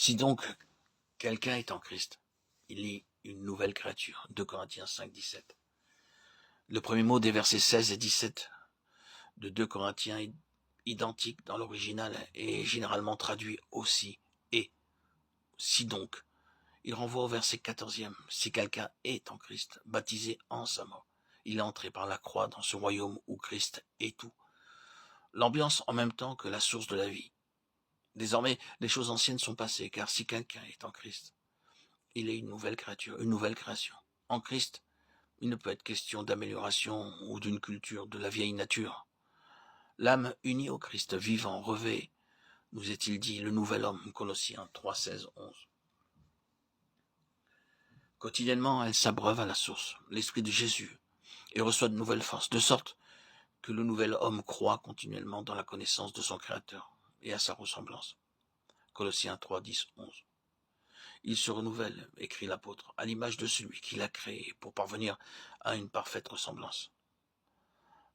Si donc quelqu'un est en Christ, il est une nouvelle créature. 2 Corinthiens 5, 17. Le premier mot des versets 16 et 17 de 2 Corinthiens est identique dans l'original et généralement traduit aussi et. Si donc, il renvoie au verset 14e. Si quelqu'un est en Christ, baptisé en sa mort, il est entré par la croix dans ce royaume où Christ est tout. L'ambiance en même temps que la source de la vie. Désormais, les choses anciennes sont passées, car si quelqu'un est en Christ, il est une nouvelle créature, une nouvelle création. En Christ, il ne peut être question d'amélioration ou d'une culture de la vieille nature. L'âme unie au Christ vivant revêt, nous est-il dit, le nouvel homme, Colossiens 3, 16, 11. Quotidiennement, elle s'abreuve à la source, l'esprit de Jésus, et reçoit de nouvelles forces, de sorte que le nouvel homme croît continuellement dans la connaissance de son Créateur et à sa ressemblance. Colossiens 3, 10, 11. Il se renouvelle, écrit l'apôtre, à l'image de celui qui l'a créé pour parvenir à une parfaite ressemblance.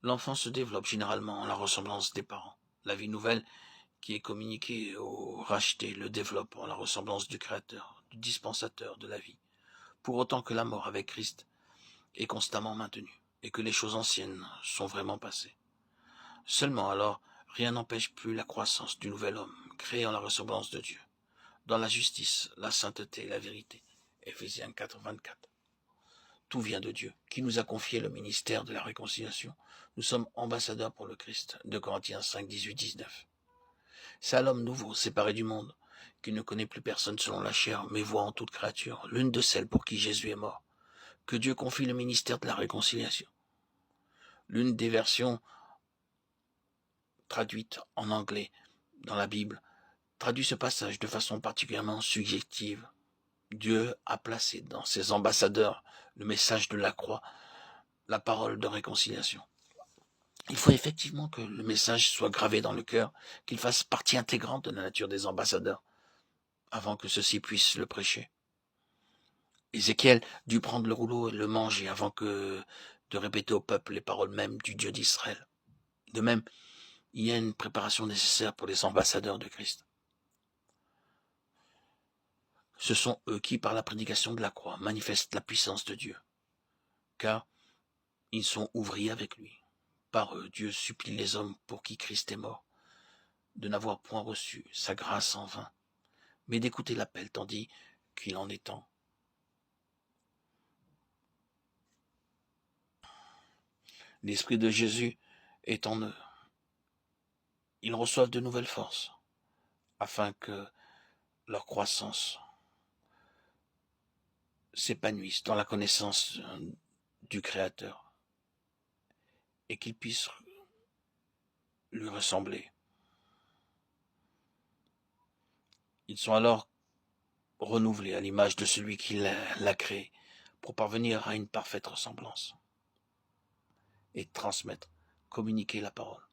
L'enfant se développe généralement en la ressemblance des parents. La vie nouvelle qui est communiquée au racheté le développe en la ressemblance du Créateur, du dispensateur de la vie, pour autant que la mort avec Christ est constamment maintenue et que les choses anciennes sont vraiment passées. Seulement alors, rien n'empêche plus la croissance du nouvel homme, créé en la ressemblance de Dieu, dans la justice, la sainteté et la vérité. Éphésiens 4, 24. Tout vient de Dieu, qui nous a confié le ministère de la réconciliation. Nous sommes ambassadeurs pour le Christ. 2 Corinthiens 5, 18, 19. C'est à l'homme nouveau, séparé du monde, qui ne connaît plus personne selon la chair, mais voit en toute créature l'une de celles pour qui Jésus est mort, que Dieu confie le ministère de la réconciliation. L'une des versions traduites en anglais dans la Bible traduit ce passage de façon particulièrement subjective. Dieu a placé dans ses ambassadeurs le message de la croix, la parole de réconciliation. Il faut effectivement que le message soit gravé dans le cœur, qu'il fasse partie intégrante de la nature des ambassadeurs, avant que ceux-ci puissent le prêcher. Ézéchiel dut prendre le rouleau et le manger avant que de répéter au peuple les paroles mêmes du Dieu d'Israël. De même, il y a une préparation nécessaire pour les ambassadeurs de Christ. Ce sont eux qui, par la prédication de la croix, manifestent la puissance de Dieu, car ils sont ouvriers avec lui. Par eux, Dieu supplie les hommes pour qui Christ est mort, de n'avoir point reçu sa grâce en vain, mais d'écouter l'appel tandis qu'il en est temps. L'Esprit de Jésus est en eux. Ils reçoivent de nouvelles forces, afin que leur croissance s'épanouisse dans la connaissance du Créateur et qu'ils puissent lui ressembler. Ils sont alors renouvelés à l'image de celui qui l'a créé pour parvenir à une parfaite ressemblance et transmettre, communiquer la parole.